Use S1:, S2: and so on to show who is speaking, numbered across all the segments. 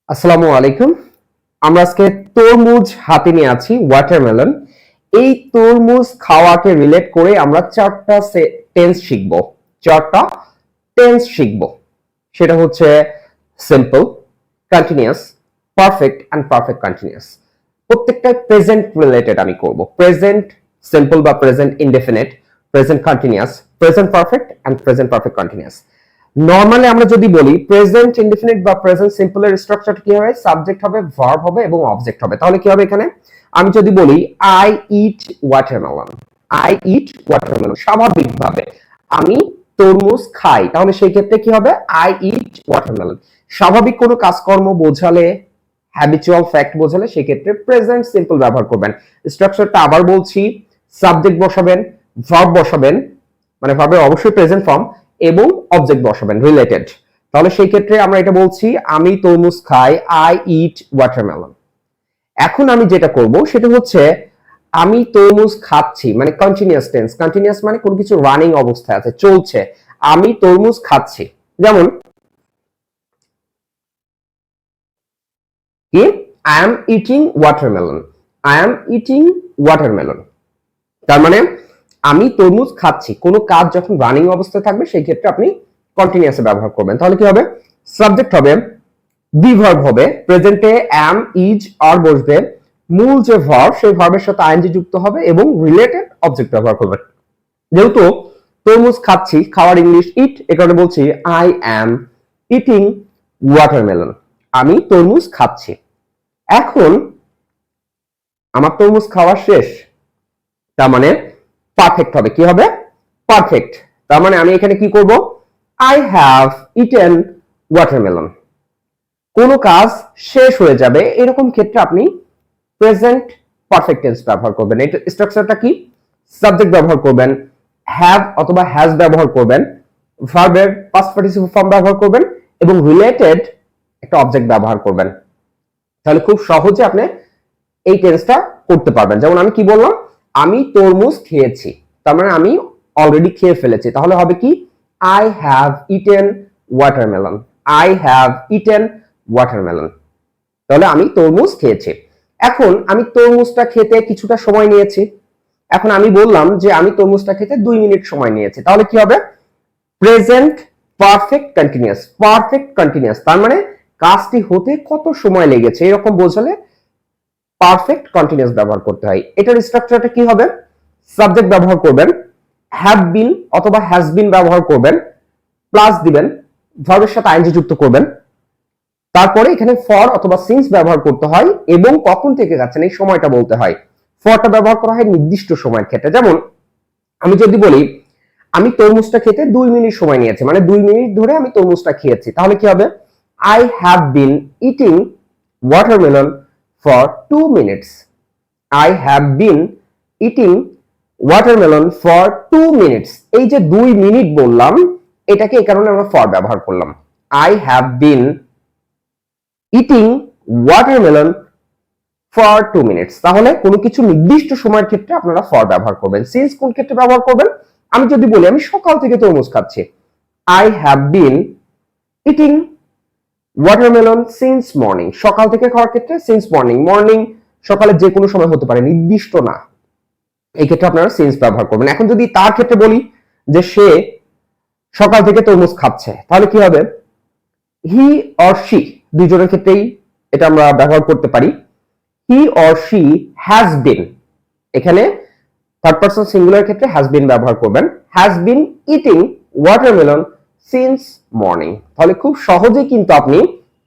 S1: আসসালামু আলাইকুম। আমরা আজকে তরমুজ হাতে নিয়ে আছি, ওয়াটারমেলন। এই তরমুজ খাওয়াকে রিলেট করে আমরা চারটা টেন্স শিখব। চারটা টেন্স শিখব। সেটা হচ্ছে simple, continuous, perfect and perfect continuous. প্রত্যেকটাই প্রেজেন্ট রিলেটেড আমি করব। প্রেজেন্ট সিম্পল বা present indefinite, present continuous, present perfect and present perfect continuous. Normally আমরা যদি বলি প্রেজেন্ট ইনডেফিনিট বা প্রেজেন্ট সিম্পলের স্ট্রাকচার কি হবে? সাবজেক্ট হবে, ভার্ব হবে এবং অবজেক্ট হবে। তাহলে কি হবে এখানে? আমি যদি বলি I eat watermelon, I eat watermelon, স্বাভাবিকভাবে আমি তরমুজ খাই, তাহলে সেই ক্ষেত্রে কি হবে? I eat watermelon. স্বাভাবিক কোনো কাজকর্ম বোঝালে, হ্যাবিচুয়াল ফ্যাক্ট বোঝালে সেই ক্ষেত্রে প্রেজেন্ট সিম্পল ব্যবহার করবেন। স্ট্রাকচারটা আবার বলছি, সাবজেক্ট বসাবেন, ভার্ব বসাবেন, মানে ভার্বের অবশ্যই প্রেজেন্ট ফর্ম, এবং অবজেক্ট বসাবেন রিলেটেড। তাহলে সেই ক্ষেত্রে আমরা এটা বলছি আমি তরমুজ খাই, আই ইট ওয়াটারমেলন। এখন আমি যেটা করব সেটা হচ্ছে আমি তরমুজ খাচ্ছি, মানে কন্টিনিউয়াস টেন্স। কন্টিনিউয়াস মানে কোনো কিছু রানিং অবস্থায় আছে, চলছে। আমি তরমুজ খাচ্ছি। যেমন কি? I am eating watermelon, I am eating watermelon. তার মানে আমি তরমুজ খাচ্ছি। কোনো কাজ যখন রানিং অবস্থায় থাকবে সেই ক্ষেত্রে আপনি কন্টিনিউয়াসে ব্যবহার করবেন। তাহলে কি হবে? সাবজেক্ট হবে, বি ভার্ব হবে, প্রেজেন্টে অ্যাম, ইজ, আর বসবে, মূল যে ভার্ব সেই ভার্বের সাথে আইএনজি যুক্ত হবে এবং রিলেটেড অবজেক্ট ব্যবহার করবেন। যেহেতু তরমুজ খাচ্ছি, খাওয়ার ইংলিশ ইট, এ কারণে বলছি আই অ্যাম ইটিং ওয়াটারমেলন, আমি তরমুজ খাচ্ছি। এখন আমার তরমুজ খাওয়া শেষ, তার মানে পারফেক্ট হবে। কি হবে? পারফেক্ট। তার মানে আমি এখানে কি করব? I have eaten watermelon. কোন কাজ শেষ হয়ে যাবে এরকম ক্ষেত্রে আপনি প্রেজেন্ট পারফেক্ট টেন্স ব্যবহার করবেন। এটা স্ট্রাকচারটা কি? সাবজেক্ট ব্যবহার করবেন, হ্যাভ অথবা হ্যাজ ব্যবহার করবেন, ভার্বের পাস্ট পার্টিসিপল ফর্ম ব্যবহার করবেন এবং রিলেটেড একটা অবজেক্ট ব্যবহার করবেন। তাহলে খুব সহজে আপনি এই টেন্সটা করতে পারবেন। যেমন আমি কি বললাম? আমি তরমুজ খেয়েছি, তার মানে আমি অলরেডি খেয়ে ফেলেছি। তাহলে হবে কি? I have eaten watermelon, I have eaten watermelon. তাহলে আমি তরমুজ খেয়েছি। এখন আমি তরমুজটা খেতে কিছুটা সময় নিয়েছি। এখন আমি বললাম যে আমি তরমুজটা খেতে 2 মিনিট সময় নিয়েছি। তাহলে কি হবে? Present perfect continuous, perfect continuous. তার মানে কাজটি হতে কত সময় লেগেছে এরকম বোঝালে পারফেক্ট কন্টিনিউয়াস ব্যবহার করতে হয়। এটার স্ট্রাকচারটা কি হবে? সাবজেক্ট ব্যবহার করবেন, হ্যাভ বিন অথবা হ্যাজ বিন ব্যবহার করবেন, প্লাস দিবেন, ভার্বের সাথে আইএনজি যুক্ত করবেন। তারপরে এখানে ফর অথবা সিন্স ব্যবহার করতে হয় এবং কখন থেকে যাচ্ছেন এই সময়টা বলতে হয়। ফরটা ব্যবহার করা হয় নির্দিষ্ট সময়ের ক্ষেত্রে। যেমন আমি যদি বলি আমি তরমুজটা খেতে 2 মিনিট সময় নিয়েছে, মানে 2 মিনিট ধরে আমি তরমুজটা খেয়েছি। তাহলে কি হবে? I have been eating watermelon for 2 minutes. I have been eating watermelon for 2 minutes. এই যে 2 মিনিট বললাম, এটাকে এই কারণে আমরা ফর ব্যবহার করলাম। I have been eating watermelon for 2 minutes. তাহলে কোনো কিছু নির্দিষ্ট সময়ের ক্ষেত্রে আপনারা ফর ব্যবহার করবেন। সিন্স কোন ক্ষেত্রে ব্যবহার করবেন? আমি যদি বলি আমি সকাল থেকে তরমুজ খাচ্ছি, I have been eating watermelon since morning. সকাল থেকে খাওয়ার ক্ষেত্রে সিন্স মর্নিং, মর্নিং সকালে যে কোনো সময় হতে পারে, নির্দিষ্ট না। এই ক্ষেত্রে আপনারা সিন্স ব্যবহার করবেন। এখন যদি তার ক্ষেত্রে বলি যে সে সকাল থেকে তরমুজ খাচ্ছে, তাহলে কি হবে? হি অর শি, দুইজনের ক্ষেত্রেই এটা আমরা ব্যবহার করতে পারি। He or she has been, এখানে থার্ড পারসন সিঙ্গুলার ক্ষেত্রে হ্যাজ বিন ব্যবহার করবেন, has been eating watermelon since morning. তাহলে খুব সহজেই কিন্তু আপনি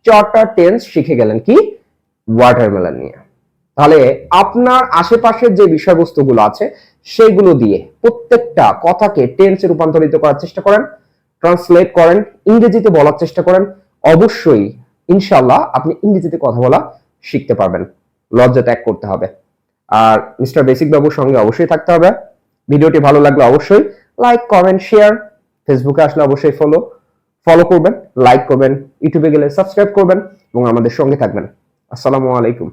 S1: চারটা টেন্স শিখে গেলেন কি? ওয়াটারমেলন নিয়ে। তাহলে আপনার আশেপাশের যে বিষয়বস্তুগুলো আছে সেগুলো দিয়ে প্রত্যেকটা কথাকে টেন্সে রূপান্তরিত করার চেষ্টা করেন, ট্রান্সলেট করেন, ইংরেজিতে বলার চেষ্টা করেন। অবশ্যই ইনশাআল্লাহ আপনি ইংরেজিতে কথা বলা শিখতে পারবেন। লজ্জা ত্যাগ করতে হবে। আর মিস্টার বেসিক বাবুর সঙ্গে অবশ্যই থাকতে হবে। ভিডিওটি ভালো লাগলে অবশ্যই লাইক, কমেন্ট, শেয়ার। ফেসবুকে আসলে অবশ্যই ফলো করবেন, লাইক করবেন, ইউটিউবে গেলে সাবস্ক্রাইব করবেন এবং আমাদের সঙ্গে থাকবেন। আসসালামু আলাইকুম।